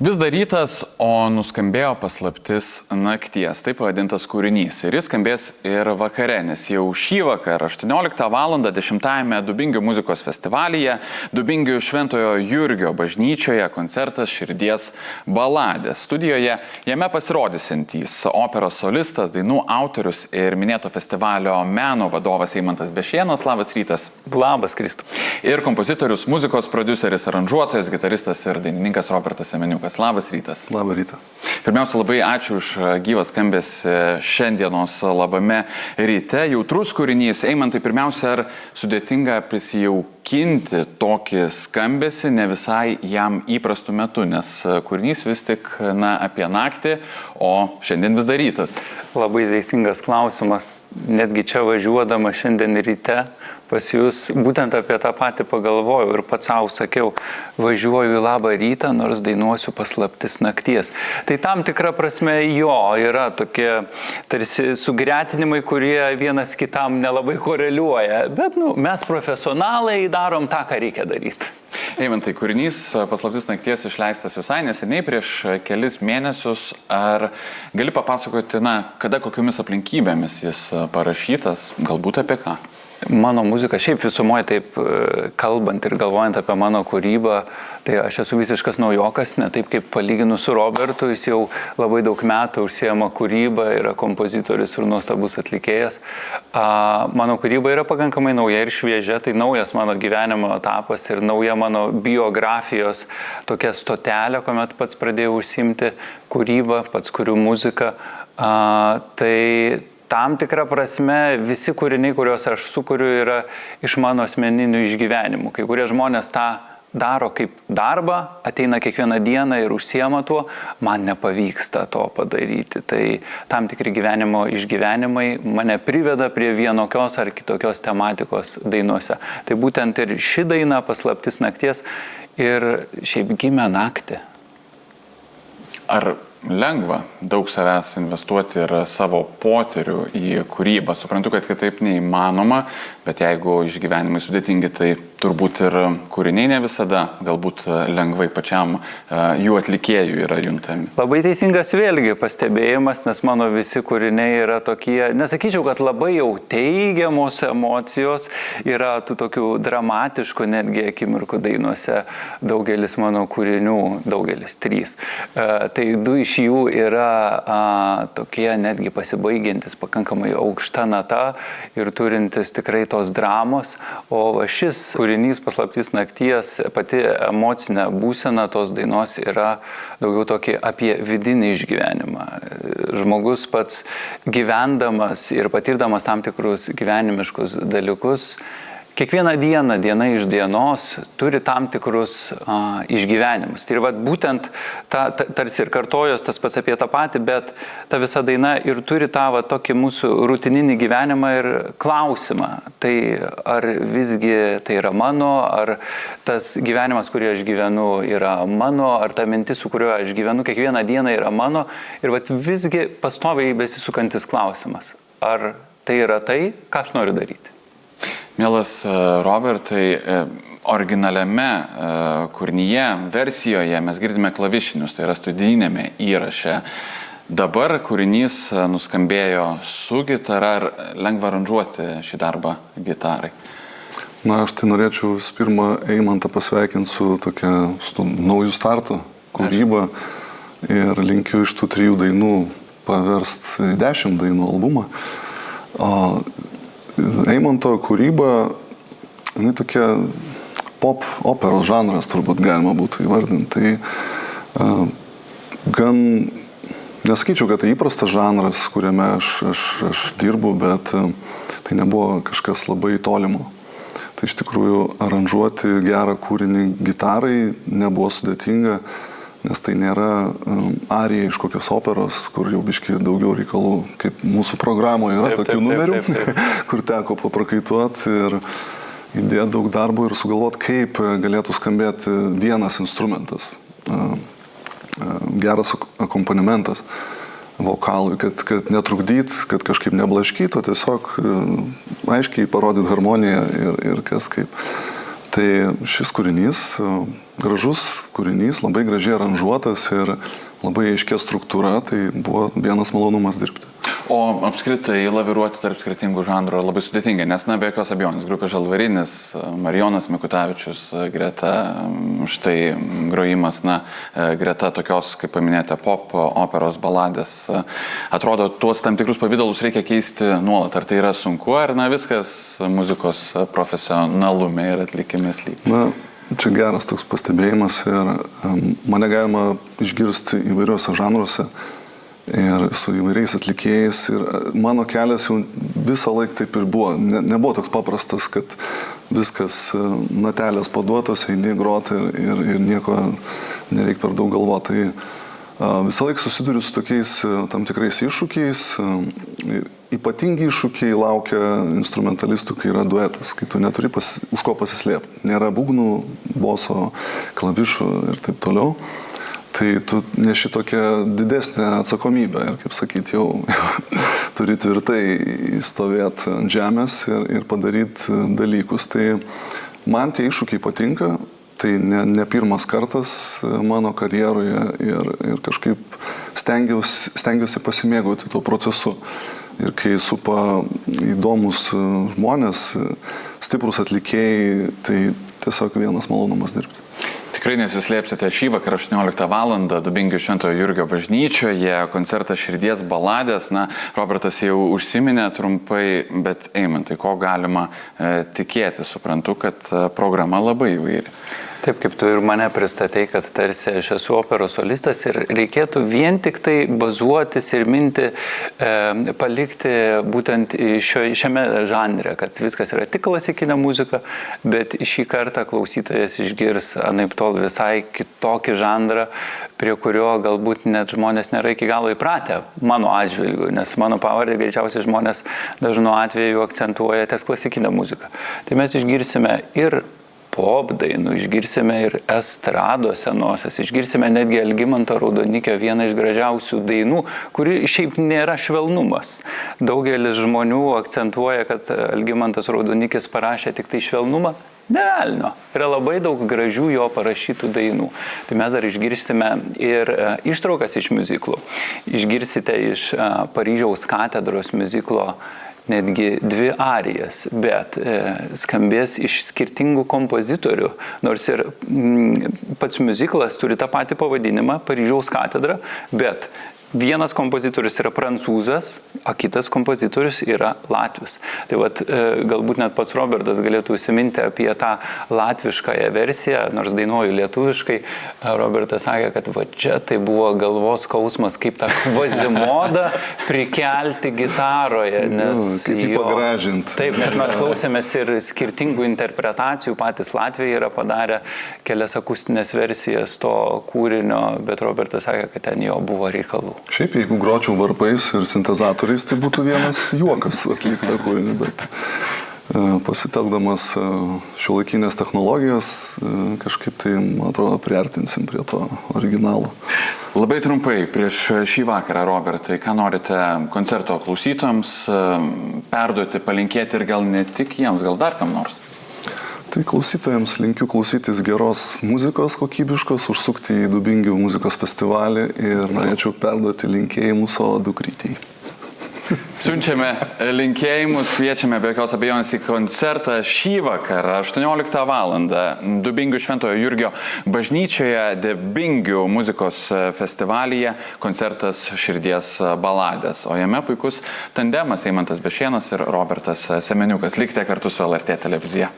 Vis dar rytas, o nuskambėjo paslaptis nakties, taip pavadintas kūrinys. Ir jis skambės ir vakare, nes jau šį vakarą 18 val. 10-ame Dubingių muzikos festivalyje, Dubingių Šventojo Jurgio bažnyčioje koncertas Širdies baladės. Studijoje jame pasirodysiantys operos solistas, dainų autorius ir minėto festivalio meno vadovas Eimantas Bešėnas. Labas rytas. Labas, Kristų. Ir kompozitorius, muzikos prodiuseris, aranžuotojas, gitaristas ir dainininkas Robertas Semeniukas. Labas rytas. Labą rytą. Pirmiausia, labai ačiū už gyvą skambesį šiandienos labame ryte. Jautrus kūrinys. Eimantai, pirmiausia, ar sudėtinga prisijaukinti tokį skambesį ne visai jam įprastų metu, nes kūrinys vis tik apie naktį, o šiandien vis dar rytas. Labai teisingas klausimas. Netgi čia važiuodama šiandien ryte pas jūs būtent apie tą patį pagalvojau ir pats savo sakiau, važiuoju į labą rytą, nors dainuosiu paslaptis nakties. Tai tam tikra prasme yra tokie tarsi sugretinimai, kurie vienas kitam nelabai koreliuoja, bet mes profesionalai darom tą, ką reikia daryti. Eimantai, kūrinys Paslaptis nakties išleistas visai neseniai, prieš kelis mėnesius. Ar gali papasakoti, kada kokiomis aplinkybėmis jis parašytas, galbūt apie ką? Mano muzika, šiaip visumoje taip kalbant ir galvojant apie mano kūrybą, tai aš esu visiškas naujokas, ne taip kaip palyginu su Robertu, jis jau labai daug metų užsiema kūrybą, yra kompozitorius ir nuostabus atlikėjas. Mano kūryba yra pakankamai nauja ir šviežia, tai naujas mano gyvenimo etapas ir nauja mano biografijos tokia stotelė, kuomet pats pradėjau užsiimti kūrybą, pats kuriu muziką. Tai tam tikrą prasme visi kūriniai, kuriuos aš sukuriu, yra iš mano asmeninių išgyvenimų. Kai kurie žmonės tą daro kaip darbą, ateina kiekvieną dieną ir užsiema tuo, man nepavyksta to padaryti. Tai tam tikri gyvenimo išgyvenimai mane priveda prie vienokios ar kitokios tematikos dainuose. Tai būtent ir ši daina Paslaptis nakties ir šiaip gimė naktį. Ar lengva daug savęs investuoti ir savo potyrių į kūrybą? Suprantu, kad kitaip neįmanoma, bet jeigu išgyvenimai sudėtingi, tai turbūt ir kūriniai ne visada galbūt lengvai pačiam jų atlikėjų yra juntami. Labai teisingas vėlgi pastebėjimas, nes mano visi kūriniai yra tokie, nesakyčiau, kad labai jau teigiamos emocijos, yra tų tokių dramatiškų netgi akimirkų dainuose, daugelis mano kūrinių, daugelis 3. Tai 2 iš jų yra tokie netgi pasibaigiantis pakankamai aukšta nata ir turintis tikrai tos dramos, o šis kūrinys Paslaptis nakties, pati emocinė būsena tos dainos yra daugiau tokį apie vidinį išgyvenimą. Žmogus pats gyvendamas ir patirdamas tam tikrus gyvenimiškus dalykus, kiekvieną dieną, diena iš dienos, turi tam tikrus išgyvenimus. Tai ir būtent tarsi ir kartojos tas pats apie tą patį, bet ta visa daina ir turi tą tokį mūsų rutininį gyvenimą ir klausimą. Tai ar visgi tai yra mano, ar tas gyvenimas, kurį aš gyvenu, yra mano, ar ta mintis, su kuriuo aš gyvenu kiekvieną dieną yra mano. Ir visgi pastoviai besisukantis klausimas. Ar tai yra tai, ką aš noriu daryti? Mielas Robertai, originaliame kūrinyje, versijoje mes girdime klavišinius, tai yra studijinėme įraše. Dabar kūrinys nuskambėjo su gitara, ar lengva aranžuoti šį darbą gitarai? Aš tai norėčiau visų pirma Eimantą pasveikinti su naujų startų kūryba ir linkiu iš tų 3 dainų paverst 10 dainų albumą. Eimanto kūryba, tokia pop operos žanras turbūt galima būtų įvardinti. Tai gan, nesakyčiau, kad tai įprastas žanras, kuriame aš dirbu, bet tai nebuvo kažkas labai tolimo. Tai iš tikrųjų aranžuoti gerą kūrinį gitarai nebuvo sudėtinga, nes tai nėra arija iš kokios operos, kur jau biški daugiau reikalų, kaip mūsų programoje yra tokių numerių, kur teko paprakaituoti ir įdėti daug darbo ir sugalvoti, kaip galėtų skambėti vienas instrumentas, geras akompanimentas vokalui, kad netrukdyt, kad kažkaip neblaškytų, tiesiog aiškiai parodyti harmoniją ir kas kaip. Tai šis kūrinys, gražus kūrinys, labai gražiai aranžuotas ir labai aiškia struktūra, tai buvo vienas malonumas dirbti. O apskritai laviruoti tarp skirtingų žanrų labai sudėtinga, nes, be jokios abejonės, grupė Žalvarinis, Marijonas Mikutavičius, greta štai grojimas, greta tokios, kaip paminėjote, pop, operos, baladės, atrodo, tuos tam tikrus pavydalus reikia keisti nuolat. Ar tai yra sunku, ar viskas muzikos profesionalume ir atlikime slypi? Čia geras toks pastebėjimas ir mane galima išgirsti įvairiuose žanruose ir su įvairiais atlikėjais ir mano kelias jau visą laiką taip ir buvo. Nebuvo toks paprastas, kad viskas natelės paduotas, eini groti ir nieko nereikia per daug galvoti. Tai visą laiką susiduriu su tokiais tam tikrais iššūkiais. Ypatingi iššūkiai laukia instrumentalistų, kai yra duetas, kai tu neturi už ko pasislėpti. Nėra būgnų, boso, klavišų ir taip toliau. Tai tu neši tokią didesnę atsakomybę ir, kaip sakyti, jau turi tvirtai stovėti ant žemės ir padaryti dalykus. Tai man tie iššūkiai patinka. Tai ne pirmas kartas mano karjeroje ir kažkaip stengiausi pasimėgauti tuo procesu. Ir kai supa įdomus žmonės, stiprus atlikėjai, tai tiesiog vienas malonumas dirbti. Tikrai nesuslėpsite šį vakarą 18 val. Dubingių Šventojo Jurgio bažnyčioje, koncertas Širdies baladės. Robertas jau užsiminė trumpai, bet Eimantai, ko galima tikėti? Suprantu, kad programa labai įvairi. Taip, kaip tu ir mane pristatei, kad tarsi aš esu operos solistas ir reikėtų vien tik tai bazuotis ir mintį palikti būtent šiame žanre, kad viskas yra tik klasikinė muzika, bet šį kartą klausytojas išgirs anaiptol visai kitokį žanrą, prie kurio galbūt net žmonės nėra iki galo įpratę mano atžvilgiu, nes mano pavardė greičiausiai žmonės dažnu atveju akcentuoja ties klasikinę muziką. Tai mes išgirsime ir pop dainų, išgirsime ir estrados senosios, išgirsime netgi Algimanto Raudonikio vieną iš gražiausių dainų, kuri šiaip nėra švelnumas. Daugelis žmonių akcentuoja, kad Algimantas Raudonikis parašė tik tai švelnumą. Ne velnio. Yra labai daug gražių jo parašytų dainų. Tai mes dar išgirsime ir ištraukas iš miuziklų. Išgirsite iš Paryžiaus katedros miuziklo netgi 2 arijas, bet skambės iš skirtingų kompozitorių, nors ir pats miuziklas turi tą patį pavadinimą, Paryžiaus katedra, bet vienas kompozitorius yra prancūzas, o kitas kompozitorius yra latvis. Tai galbūt net pats Robertas galėtų užsiminti apie tą latviškąją versiją, nors dainuoju lietuviškai. Robertas sakė, kad čia tai buvo galvos skausmas, kaip tą kvazimodą prikelti gitaroje. Kaip jį pagražinti. Taip, nes mes klausėmės ir skirtingų interpretacijų, patys Latvijai yra padarę kelias akustinės versijas to kūrinio, bet Robertas sakė, kad ten jo buvo reikalų. Šiaip, jeigu gročiau varpais ir sintezatoriais, tai būtų vienas juokas atlikta kūrinį, bet pasitelkdamas šiuolaikinės technologijas, kažkaip tai, man atrodo, priartinsim prie to originalo. Labai trumpai, prieš šį vakarą, Robertai, ką norite koncerto klausytojams perduoti, palinkėti ir gal ne tik jiems, gal dar kam nors? Tai klausytojams linkiu klausytis geros muzikos kokybiškos, užsukti į Dubingių muzikos festivalį ir norėčiau perduoti linkėjimus savo dukrytei. Siunčiame linkėjimus, kviečiame be jokios abejonės į koncertą šį vakarą 18 val. Dubingių Šventojo Jurgio bažnyčioje, Dubingių muzikos festivalyje, koncertas Širdies baladės. O jame puikus tandemas Eimantas Bešėnas ir Robertas Semeniukas. Likite kartu su LRT televizija.